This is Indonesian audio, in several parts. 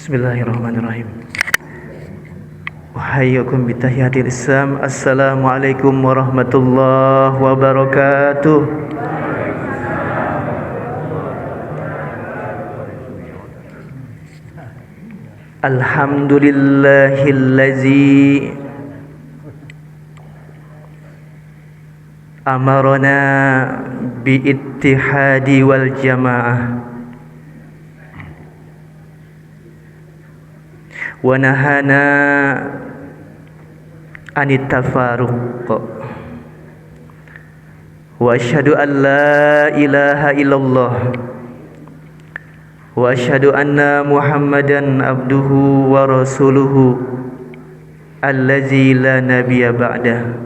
Bismillahirrahmanirrahim. Wahayyakum bitahiyatil Islam. Assalamualaikum warahmatullahi wabarakatuh. Alhamdulillahillazi amarna biittihadi wal jamaah wa nahana anit tafaruq wa asyhadu an la ilaha illallah wa asyhadu anna Muhammadan abduhu wa rasuluhu allazi la nabiyya ba'dah.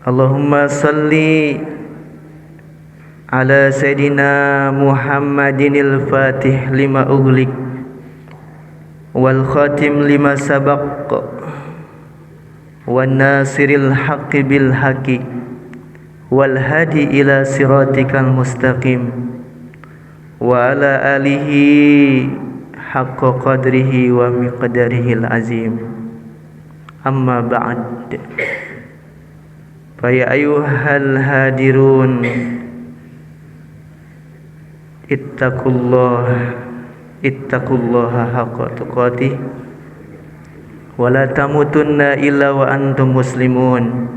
Allahumma salli ala Sayyidina Muhammadinil Fatih lima ughliq wal khatim lima sabaq wan nasiril haqqi bil haqqi wal hadi ila siratikal mustaqim wa ala alihi haqqa qadrihi wa miqdarihil azim. Amma ba'd. Fa ya ayyuhal hadirun ittaqullaha haqqa tuqatih wa la tamutunna illa wa antum muslimun.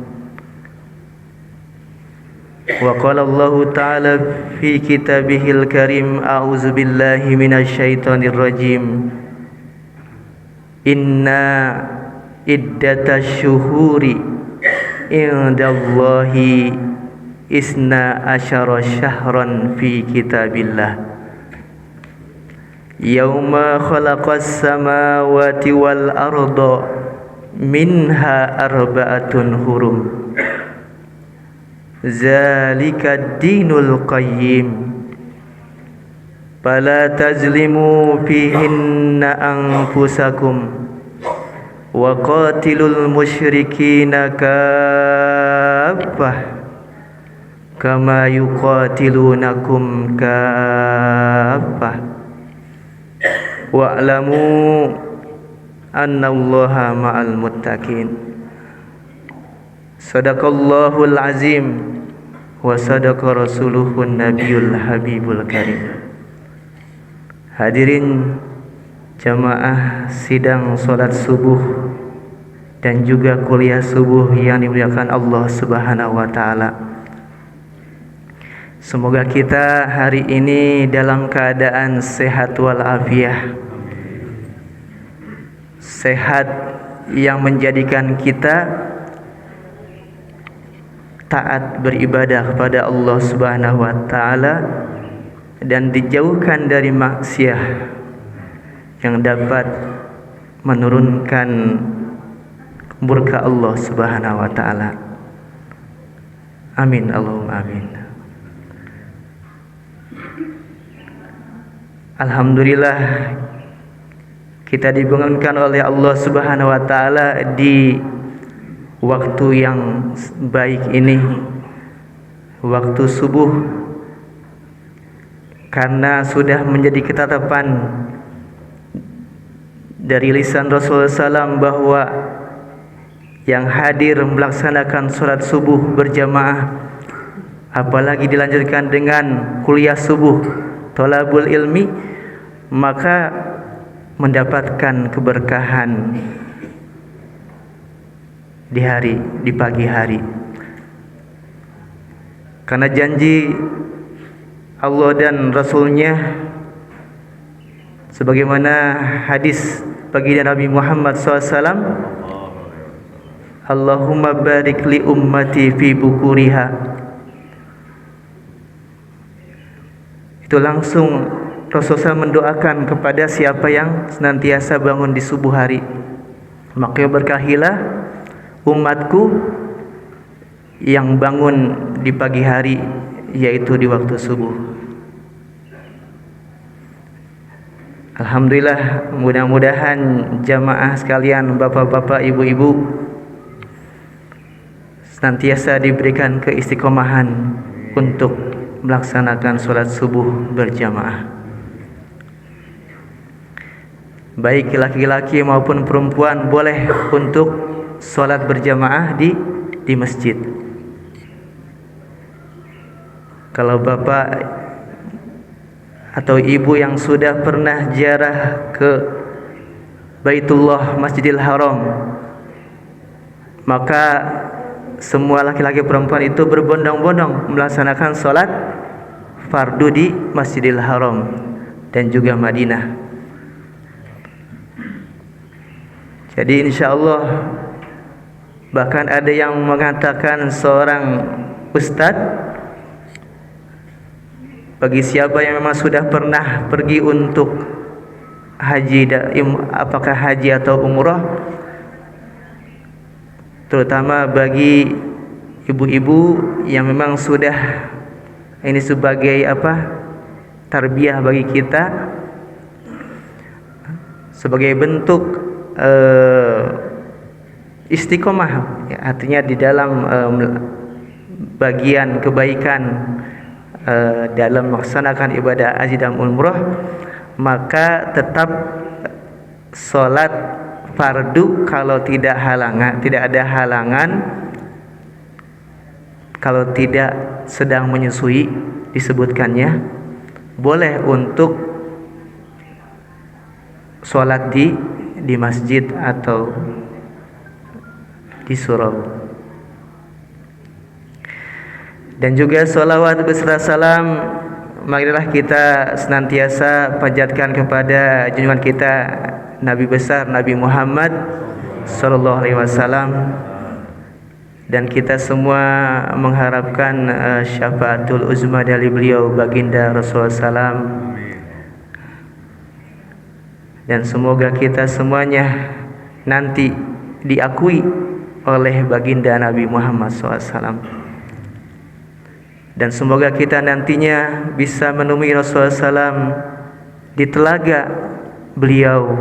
Wa qala Allah ta'ala fi kitabihil karim, a'udzu billahi minasy syaithanir rajim. Inna iddatasy syuhuri indallahi isna asyara syahran fi kitabillah yauma khalaqas samawati wal arda minha arba'atun hurum zalika dinul qayyim fala tazlimu fihinna anfusakum wa qatilul musyrikina kaffah kama yuqatilunakum kaffah wa'lamu annallaha ma'al muttaqin. Sadaqallahul azim wa sadaqa rasuluhun nabiyul habibul karim. Hadirin jamaah sidang salat subuh dan juga kuliah subuh yang dimuliakan Allah Subhanahu wa taala. Semoga kita hari ini dalam keadaan sehat walafiat. Sehat yang menjadikan kita taat beribadah kepada Allah Subhanahu wa taala dan dijauhkan dari maksiat yang dapat menurunkan murka Allah Subhanahu wa taala. Amin Allahumma amin. Alhamdulillah kita dibangunkan oleh Allah Subhanahu wa taala di waktu yang baik ini, waktu subuh, karena sudah menjadi ketetapan dari lisan Rasulullah SAW bahwa yang hadir melaksanakan sholat subuh berjamaah, apalagi dilanjutkan dengan kuliah subuh, thalabul ilmi, maka mendapatkan keberkahan di pagi hari. Karena janji Allah dan Rasulnya, sebagaimana hadis baginda Nabi Muhammad SAW, Allahumma barik li ummati fi bukuriha. Itu langsung Rasulullah mendoakan kepada siapa yang senantiasa bangun di subuh hari, maka berkahilah umatku yang bangun di pagi hari, yaitu di waktu subuh. Alhamdulillah, mudah-mudahan jamaah sekalian, bapak-bapak, ibu-ibu, senantiasa diberikan keistiqomahan untuk melaksanakan sholat subuh berjamaah. baik laki-laki maupun perempuan boleh untuk sholat berjamaah di masjid. Kalau bapak atau ibu yang sudah pernah ziarah ke Baitullah Masjidil Haram, maka semua laki-laki perempuan itu berbondong-bondong melaksanakan sholat fardu di Masjidil Haram dan juga Madinah. Jadi insyaallah, bahkan ada yang mengatakan seorang ustadz, bagi siapa yang memang sudah pernah pergi untuk haji, apakah haji atau umrah, terutama bagi ibu-ibu yang memang sudah, ini sebagai tarbiyah bagi kita, sebagai bentuk istiqomah, ya, artinya di dalam bagian kebaikan dalam melaksanakan ibadah haji dan umrah, maka tetap sholat fardu kalau tidak ada halangan, kalau tidak sedang menyusui disebutkannya, boleh untuk sholat di masjid atau di surau. Dan juga sholawat beserta salam, marilah kita senantiasa panjatkan kepada junjungan kita Nabi besar Nabi Muhammad sallallahu alaihi wasallam, dan kita semua mengharapkan syafaatul uzma dari beliau baginda Rasulullah SAW, dan semoga kita semuanya nanti diakui oleh baginda Nabi Muhammad SAW. Dan semoga kita nantinya bisa menemui Rasulullah SAW di telaga beliau,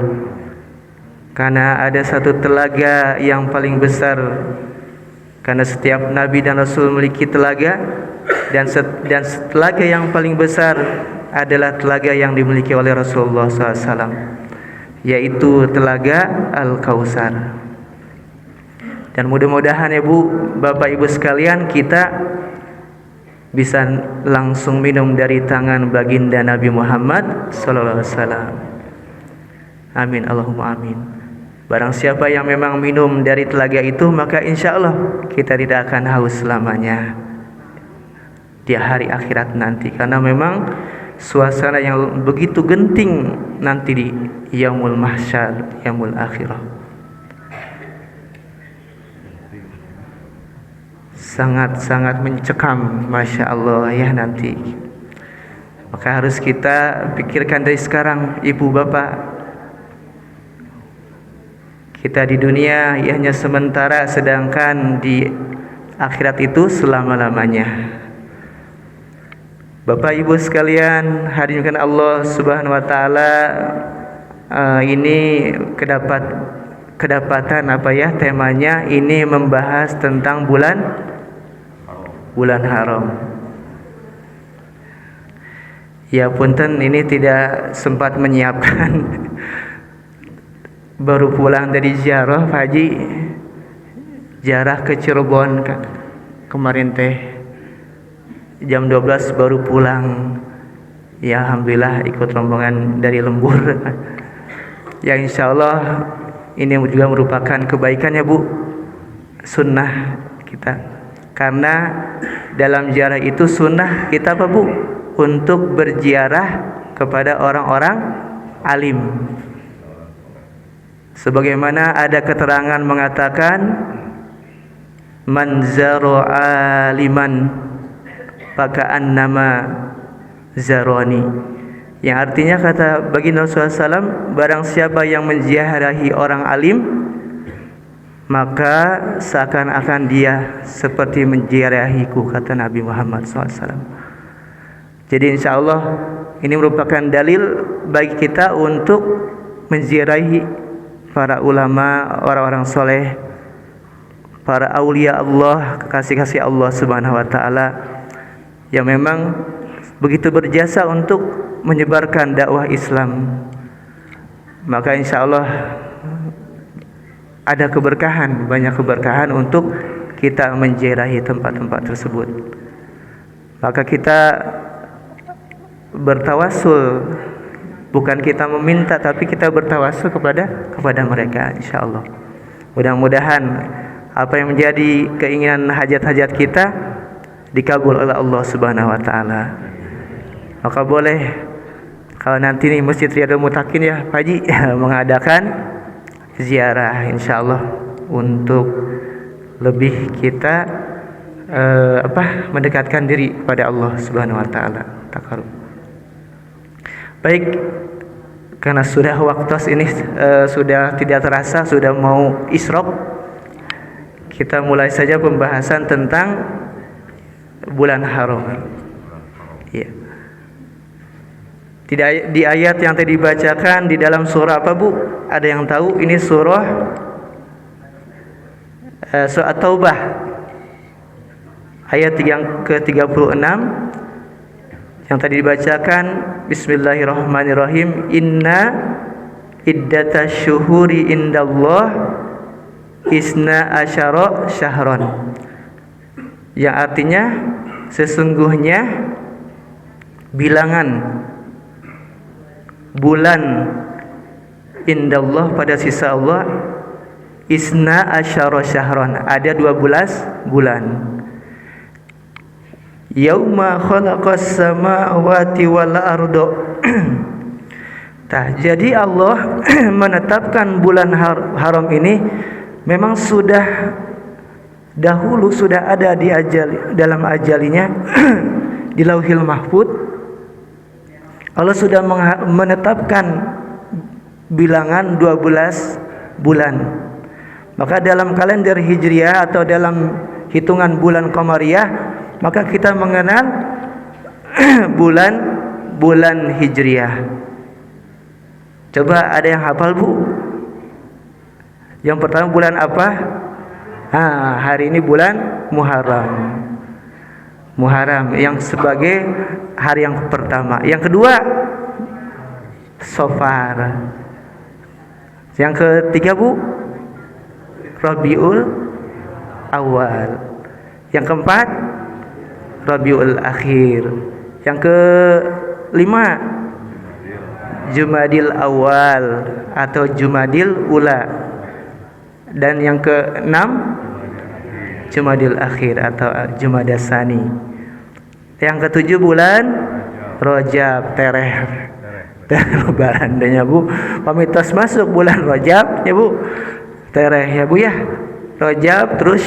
karena ada satu telaga yang paling besar, karena setiap Nabi dan Rasul memiliki telaga, dan telaga yang paling besar adalah telaga yang dimiliki oleh Rasulullah SAW, yaitu telaga Al-Kautsar. Dan mudah-mudahan ya Bu, Bapak Ibu sekalian, kita bisa langsung minum dari tangan baginda Nabi Muhammad sallallahu alaihi wasallam. Amin, Allahumma amin. Barang siapa yang memang minum dari telaga itu, maka insyaallah kita tidak akan haus selamanya di hari akhirat nanti, karena memang suasana yang begitu genting nanti di yaumul mahsyar, yaumul akhirah. Sangat-sangat mencekam, Masya Allah ya nanti. Maka harus kita pikirkan dari sekarang, ibu bapak, kita di dunia hanya sementara, sedangkan di akhirat itu selama-lamanya. Bapak ibu sekalian, hadirin Allah Subhanahu wa taala, ini kedapatan temanya ini membahas tentang bulan haram. Ya punten, ini tidak sempat menyiapkan. Baru pulang dari ziarah Pak Haji, ziarah ke Cirebon kemarin teh jam 12 baru pulang. Ya alhamdulillah ikut rombongan dari Lembur. Ya insyaallah ini juga merupakan kebaikan ya Bu, sunnah kita. Karena dalam ziarah itu sunnah kita apa Bu? Untuk berziarah kepada orang-orang alim. Sebagaimana ada keterangan mengatakan, man zaro aliman faka'annama zaroni, yang artinya kata baginda Rasulullah SAW, barang siapa yang menziarahi orang alim, maka seakan-akan dia seperti menziarahiku, kata Nabi Muhammad SAW. Jadi insya Allah ini merupakan dalil bagi kita untuk menziarahi para ulama, orang-orang soleh, para aulia Allah, kekasih-kasih Allah Subhanahu wa taala, yang memang begitu berjasa untuk menyebarkan dakwah Islam, maka insya Allah ada keberkahan, banyak keberkahan untuk kita menziarahi tempat-tempat tersebut. Maka kita bertawassul, bukan kita meminta, tapi kita bertawassul kepada mereka, insya Allah. Mudah-mudahan apa yang menjadi keinginan hajat-hajat kita dikabul oleh Allah Subhanahu wa taala. Maka boleh kalau nanti nih Masjid Riyadul Muttaqin ya Pak Haji mengadakan ziarah insyaallah untuk lebih kita mendekatkan diri pada Allah Subhanahu wa taala. Takarub. Baik, karena sudah waktu ini sudah tidak terasa, sudah mau isyraq, kita mulai saja pembahasan tentang bulan haram. Ya. Tidak di ayat yang tadi dibacakan di dalam surah apa Bu? Ada yang tahu? Ini surah At-Taubah ayat yang ke-36 yang tadi dibacakan. Bismillahirrahmanirrahim. Inna iddatash syuhuri indallah isna asyara syahron, yang artinya sesungguhnya bilangan bulan indallah pada sisi Allah isna asyara syahron, ada 12 bulan. Yauma khalaqas samawati wal ardo. Jadi Allah menetapkan bulan haram ini memang sudah dahulu sudah ada di dalam ajalinya di Lauhil Mahfuz. Allah sudah menetapkan bilangan 12 bulan. Maka dalam kalender Hijriah atau dalam hitungan bulan Qamariyah, maka kita mengenal bulan Hijriah. Coba ada yang hafal Bu? Yang pertama bulan apa? Hari ini bulan Muharram yang sebagai hari yang pertama. Yang kedua Safar. Yang ketiga Bu, Rabiul Awal. Yang keempat Rabiul Akhir. Yang kelima Jumadil Awal atau Jumadil Ula. Dan yang keenam Jumadil Akhir atau Jumadas Tsani. Yang ketujuh bulan Rajab, tereh lebarannya Bu. Pamitos masuk bulan Rajab ya Bu. Tereh ya Bu ya. Rajab terus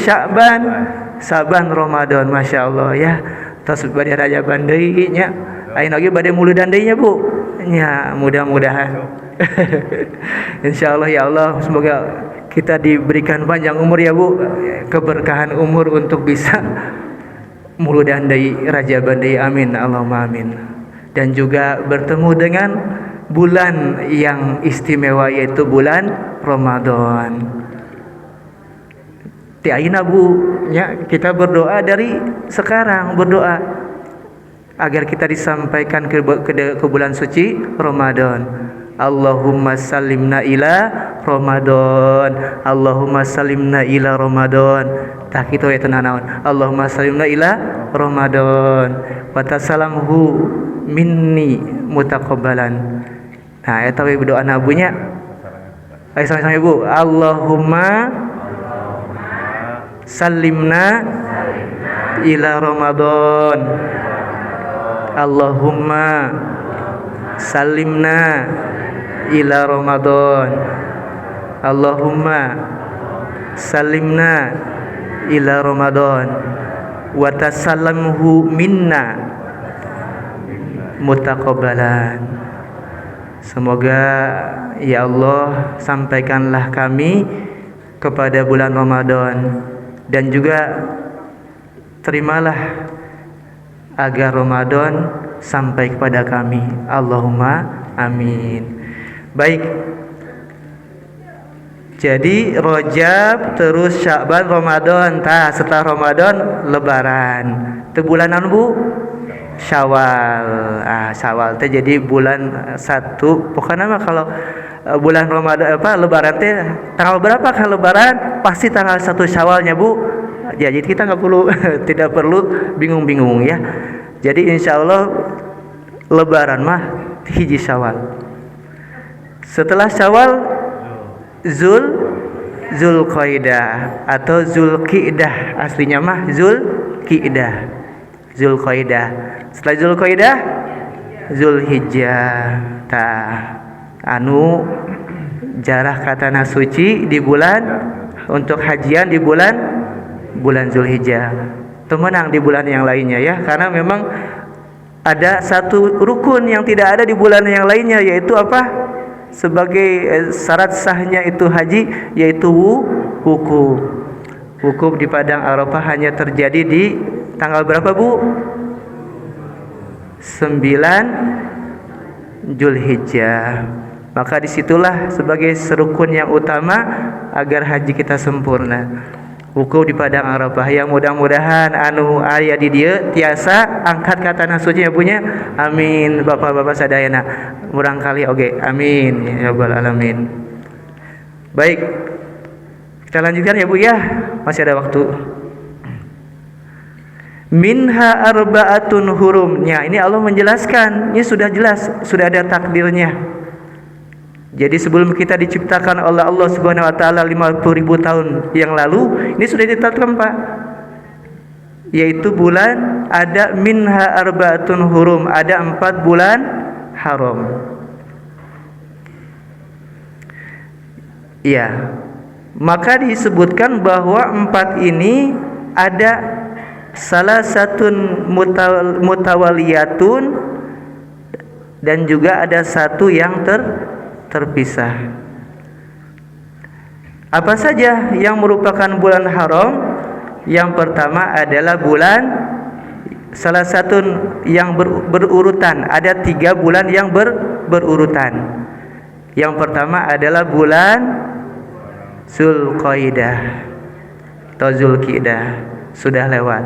Saban Ramadan, Masya Allah ya. Terus badai Rajaban deui nya. Ayeuna ge bade muludan deui nya Bu. Ya, mudah-mudahan. Insyaallah ya Allah, semoga kita diberikan panjang umur ya Bu, keberkahan umur untuk bisa muludan deui Rajaban deui, amin Allahumma amin. Dan juga bertemu dengan bulan yang istimewa yaitu bulan Ramadan. Ti ayeuna Bu, ya kita berdoa dari sekarang, berdoa agar kita disampaikan ke bulan suci Ramadan. Allahumma salimna ila Ramadan. Allahumma salimna ila Ramadan. Tah kitu ya tenanaon. Allahumma salimna ila Ramadan wa tasalamhu minni mutaqabbalan. Nah, eta we doa nabunya. Ayo sama-sama Bu. Allahumma salimna ila Ramadan. Allahumma salimna ila Ramadan. Allahumma salimna ila Ramadan wa tasallamhu minna mutaqabbalan. Semoga ya Allah sampaikanlah kami kepada bulan Ramadan, dan juga terimalah agar Ramadan sampai kepada kami. Allahumma amin. Baik. Jadi Rajab terus Sya'ban Ramadan. Setelah Ramadan lebaran. Itu bulanan Bu? Syawal. Syawal teh jadi bulan 1. Pokoknya mah kalau bulan Ramadan Lebaran teh tanggal berapa kalau Lebaran? Pasti tanggal 1 Syawalnya, Bu. Ya, jadi kita nggak perlu tidak perlu bingung-bingung ya. Jadi insya Allah Lebaran mah hiji Syawal. Setelah Syawal Zulqaidah atau Zulqidah, aslinya mah Zulqidah. Setelah Zulqaidah Zulhijjah. Anu jarah katana suci di bulan untuk hajian di bulan Zulhijjah. Temenang di bulan yang lainnya ya, karena memang ada satu rukun yang tidak ada di bulan yang lainnya, yaitu apa? Sebagai syarat sahnya itu haji, yaitu wukuf. Wukuf di padang Arafah hanya terjadi di tanggal berapa, Bu? 9 Zulhijjah. Maka disitulah sebagai serukun yang utama agar haji kita sempurna. Wukuf di padang Arafah, yang mudah-mudahan anu aya di dieu tiasa angkat katana suci punya. Amin. Bapak-bapak sadayana murang kali oge. Amin ya rabbal alamin. Baik. Kita lanjutkan ya Bu ya. Masih ada waktu. Minha arba'atun hurumnya. Ini Allah menjelaskan. Ini sudah jelas, sudah ada takdirnya. Jadi sebelum kita diciptakan oleh Allah Subhanahu wa taala 50.000 tahun yang lalu, ini sudah ditetapkan, Pak. Yaitu bulan ada minha arba'atun hurum, ada 4 bulan haram. Iya. Maka disebutkan bahwa 4 ini ada salah satu mutawaliyatun dan juga ada satu yang terpisah. Apa saja yang merupakan bulan haram? Yang pertama adalah bulan salah satu yang berurutan. Ada 3 bulan yang berurutan. Yang pertama adalah bulan Zulqaidah atau Zulqidah, sudah lewat.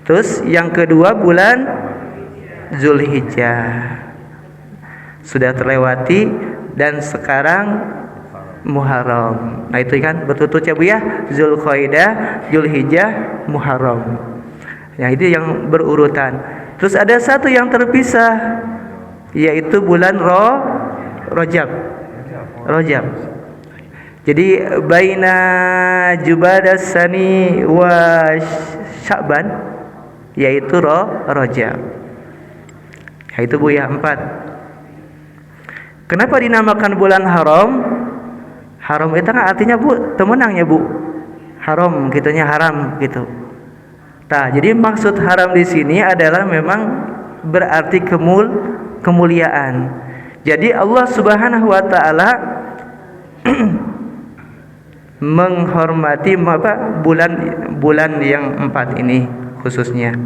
Terus yang kedua bulan Zulhijjah, sudah terlewati, dan sekarang Muharram. Nah itu kan berturut ya Bu ya, Zulqaidah, Zulhijjah, Muharram. Yang itu yang berurutan. Terus ada satu yang terpisah, yaitu bulan Rajab. Jadi baina Jumadas Tsani wa Sya'ban, yaitu Rajab. Ya itu Bu ya, 4. Kenapa dinamakan bulan haram? Haram itu kan artinya Bu, temenangnya Bu. Haram gitunya, haram gitu. Jadi maksud haram di sini adalah memang berarti kemuliaan. Jadi Allah Subhanahu wa taala menghormati bulan yang 4 ini khususnya.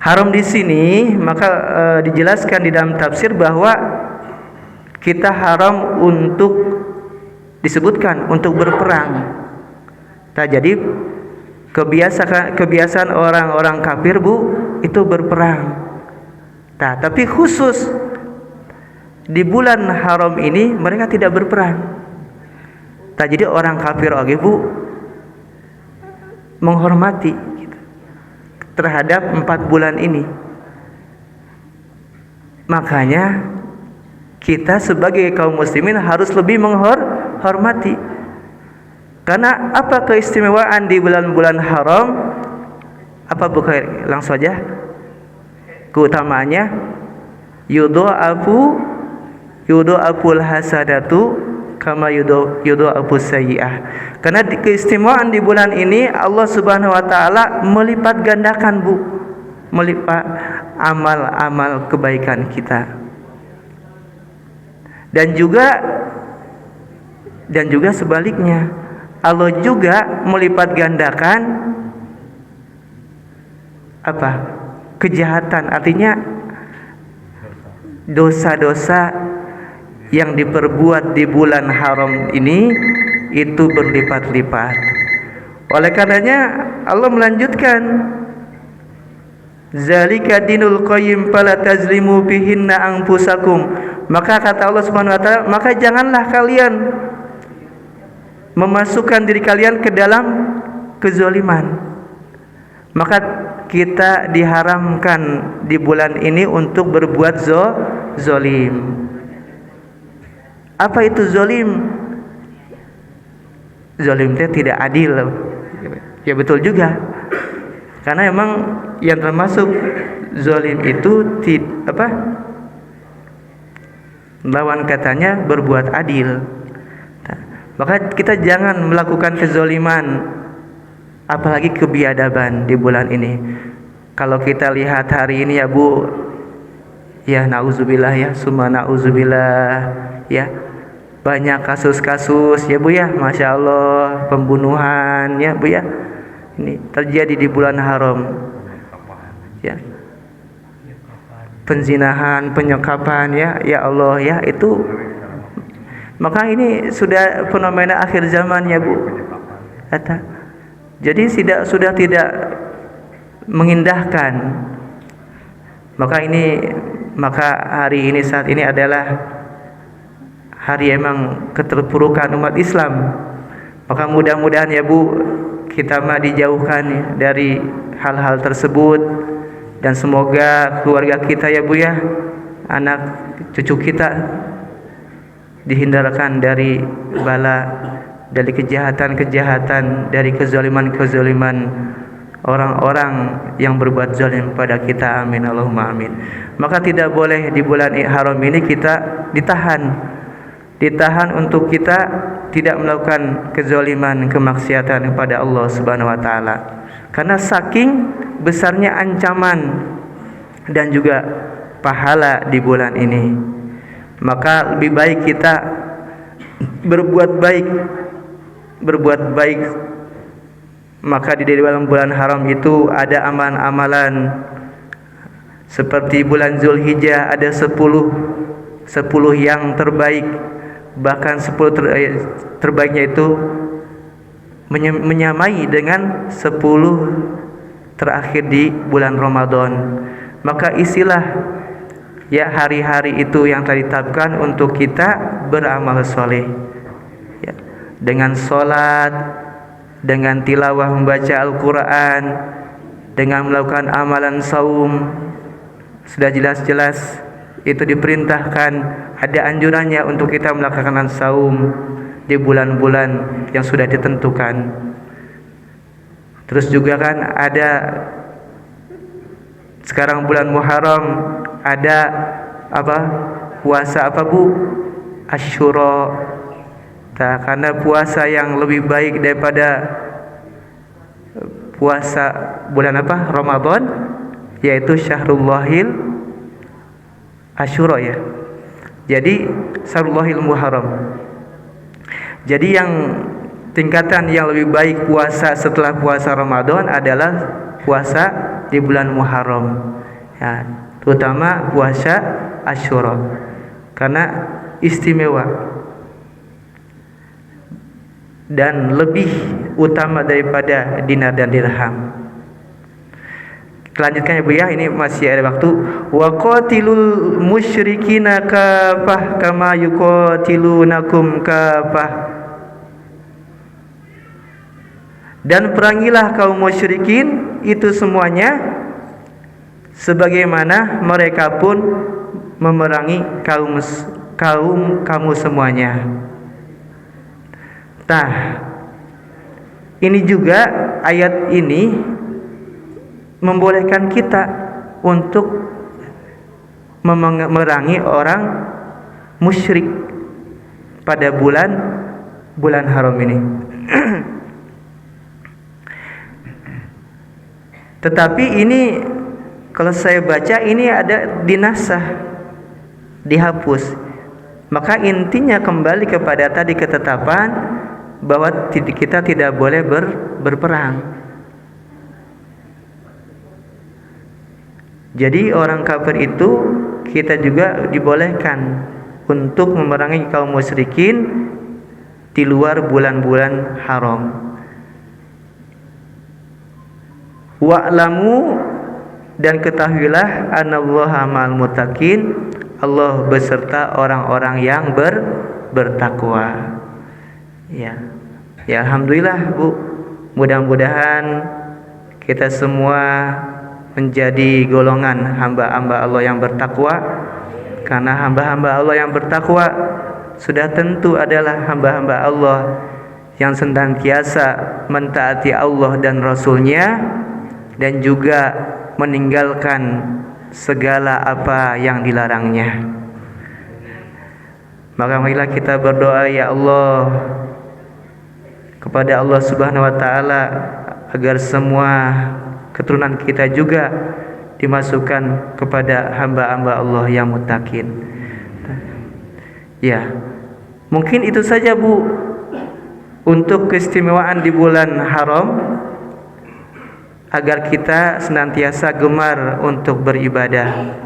Haram di sini maka dijelaskan di dalam tafsir bahwa kita haram untuk disebutkan untuk berperang. Jadi kebiasaan orang-orang kafir Bu itu berperang. Tapi khusus di bulan haram ini mereka tidak berperang. Jadi orang kafir oke Bu menghormati terhadap 4 bulan ini. Makanya kita sebagai kaum muslimin harus lebih menghormati. Karena apa keistimewaan di bulan-bulan haram? Apa bukan langsung saja keutamaannya? Yudha'aful hasadatu kama yudha'afus sayyi'ah. Karena keistimewaan di bulan ini Allah Subhanahu wa taala melipat gandakan Bu, melipat amal-amal kebaikan kita. Dan juga sebaliknya, Allah juga melipat gandakan apa? Kejahatan, artinya dosa-dosa yang diperbuat di bulan haram ini itu berlipat-lipat. Oleh karenanya Allah melanjutkan Zalika dinul qayyim fala tazlimu bihinna anfusakum. Maka kata Allah Subhanahu wa taala, maka janganlah kalian memasukkan diri kalian ke dalam kezaliman. Maka kita diharamkan di bulan ini untuk berbuat zalim. Apa itu zalim? Zalim itu tidak adil. Ya betul juga. Karena emang yang termasuk zalim itu lawan katanya berbuat adil. Maka kita jangan melakukan kezaliman, apalagi kebiadaban di bulan ini. Kalau kita lihat hari ini ya Bu, ya nauzubillah ya, summa nauzubillah ya, banyak kasus-kasus ya Bu ya, Masya Allah, pembunuhan ya Bu ya, ini terjadi di bulan haram ya, penzinahan, penyekapan ya Allah ya, itu maka ini sudah fenomena akhir zaman ya Bu. Jadi sudah tidak mengindahkan. Maka hari ini, saat ini adalah hari emang keterpurukan umat Islam. Maka mudah-mudahan ya Bu, kita mah dijauhkan ya dari hal-hal tersebut, dan semoga keluarga kita ya Bu ya, anak cucu kita dihindarkan dari bala, dari kejahatan-kejahatan, dari kezaliman-kezaliman orang-orang yang berbuat zalim pada kita. Amin Allahumma amin. Maka tidak boleh di bulan haram ini kita ditahan untuk kita tidak melakukan kezaliman, kemaksiatan kepada Allah Subhanahu wa taala. Karena saking besarnya ancaman dan juga pahala di bulan ini, maka lebih baik kita berbuat baik. Maka di dalam bulan haram itu ada amalan-amalan seperti bulan Zulhijjah ada 10 yang terbaik, bahkan 10 terbaiknya itu menyamai dengan 10 terakhir di bulan Ramadan. Maka isilah ya hari-hari itu yang telah ditetapkan untuk kita beramal soleh ya, dengan sholat, dengan tilawah membaca Al-Quran, dengan melakukan amalan saum. Sudah jelas-jelas itu diperintahkan, ada anjurannya untuk kita melakukan saum di bulan-bulan yang sudah ditentukan. Terus juga kan ada sekarang bulan Muharram, ada puasa Bu? Asyura. Karena puasa yang lebih baik daripada puasa bulan Ramadan, yaitu Syahrullahil Asyura ya. Jadi Syahrullahil Muharram. Jadi yang tingkatan yang lebih baik puasa setelah puasa Ramadan adalah puasa di bulan Muharram ya, terutama puasa Asyura, karena istimewa dan lebih utama daripada dinar dan dirham. Lanjutkan ya Bu ya, ini masih ada waktu. Wa qatilul musyrikina kafah kama yuqatilunakum kafah. Dan perangilah kaum musyrikin itu semuanya sebagaimana mereka pun memerangi kamu semuanya. Nah, ini juga ayat ini membolehkan kita untuk memerangi orang musyrik pada bulan haram ini. Tetapi ini kalau saya baca ini ada dinasah, dihapus. Maka intinya kembali kepada tadi ketetapan bahwa kita tidak boleh berperang. Jadi orang kafir itu kita juga dibolehkan untuk memerangi kaum musyrikin di luar bulan-bulan haram. Wa'lamu, Dan ketahuilah anallaha ma'al muttaqin, Allah beserta orang-orang yang bertakwa. Ya. Ya, alhamdulillah Bu. Mudah-mudahan kita semua menjadi golongan hamba-hamba Allah yang bertakwa. Karena hamba-hamba Allah yang bertakwa sudah tentu adalah hamba-hamba Allah yang senantiasa mentaati Allah dan Rasul-Nya, dan juga meninggalkan segala apa yang dilarangnya. Maka marilah kita berdoa, ya Allah, kepada Allah Subhanahu wa taala agar semua keturunan kita juga dimasukkan kepada hamba-hamba Allah yang muttaqin. Ya, mungkin itu saja Bu untuk keistimewaan di bulan haram, agar kita senantiasa gemar untuk beribadah.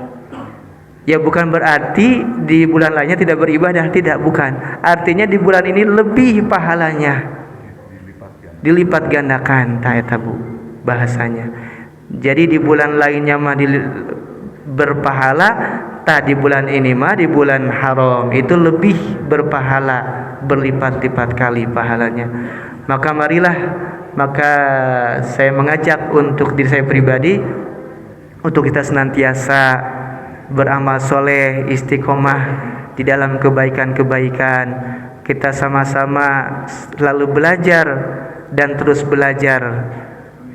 Ya, bukan berarti di bulan lainnya tidak beribadah, tidak, bukan. Artinya di bulan ini lebih pahalanya, dilipat gandakan, ta Bu bahasanya. Jadi di bulan lainnya mah berpahala, di bulan ini mah, di bulan haram itu lebih berpahala, berlipat-lipat kali pahalanya. Maka saya mengajak untuk diri saya pribadi, untuk kita senantiasa beramal soleh, istiqomah di dalam kebaikan-kebaikan. Kita sama-sama selalu belajar dan terus belajar,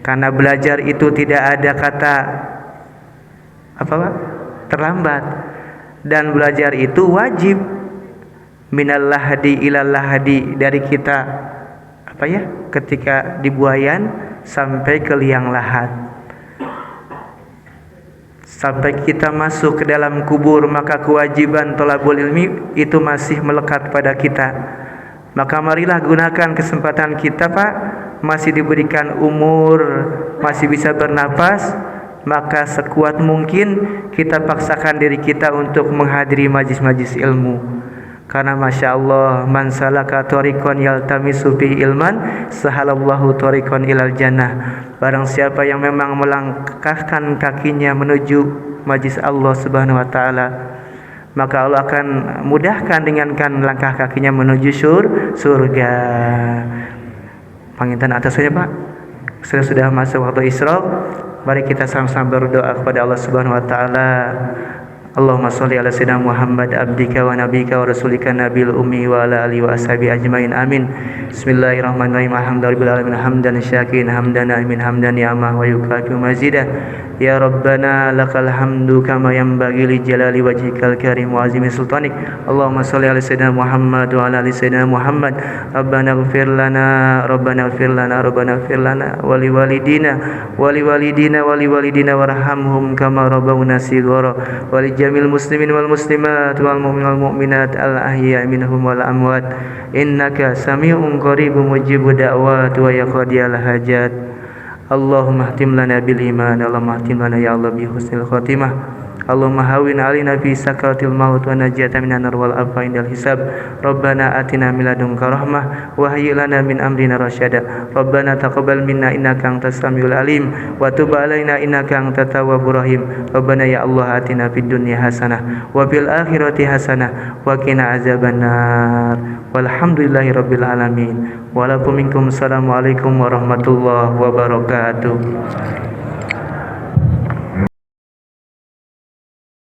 karena belajar itu tidak ada kata terlambat, dan belajar itu wajib. Minal lahdi ilal lahdi, dari kita ketika dibuayan sampai ke liang lahat, sampai kita masuk ke dalam kubur, maka kewajiban thalabul ilmi itu masih melekat pada kita. Maka marilah gunakan kesempatan kita Pak, masih diberikan umur, masih bisa bernapas, maka sekuat mungkin kita paksakan diri kita untuk menghadiri majlis-majlis ilmu. Karena Masya Allah, man salaka thariqan yaltamisu fihi ilman sahalallahu thariqan ilal jannah. Barang siapa yang memang melangkahkan kakinya menuju majlis Allah Subhanahu wa taala, maka Allah akan mudahkan dengankan langkah kakinya menuju surga. Panginten atasnya Pak. Sudah masuk waktu Isra. Mari kita sama-sama berdoa kepada Allah Subhanahu wa taala. Allahumma sholli ala sayyidina Muhammad abdika wa nabika wa rasulika nabil ummi wa ala alihi wa ashabihi ajmain, amin. Bismillahirrahmanirrahim. Alhamdulillahirabbil alamin, hamdan syakirin hamdan amin hamdan ni'amah wa yukafi mazidah. Ya Rabbana lakal hamdu kama yanbaghi li jalali wajhikal karim wa azimi sultanik. Allahumma sholli ala sayyidina Muhammad wa ala ali sayyidina Muhammad. Rabbana ighfir lana rabbana ighfir lana wa li walidina warhamhum kama rabbawna shighara wa li jamil muslimin wal muslimat wal mu'minin wal mu'minat al ahya'i minhum wal amwat innaka sami'un qaribun mujibud da'wat wa yaqdiyal hajat. Allahumma hatim lana bil iman, Allahumma hatim lana ya Allah bi husnil khatimah. Allahumma hawin alina fi sakaratil maut wa najata minan nar wal afa indal hisab. Rabbana atina min ladunka rahmah wa hayyi lana min amrina rasyada. Rabbana taqabbal minna innaka antas samiul alim wa tub alaina innaka antat tawwabur rahim. Rabbana ya Allah atina fid dunya hasanah wa fil akhirati hasanah wa qina azabannar. Walhamdulillahi rabbil alamin. Assalamualaikum warahmatullahi wabarakatuh.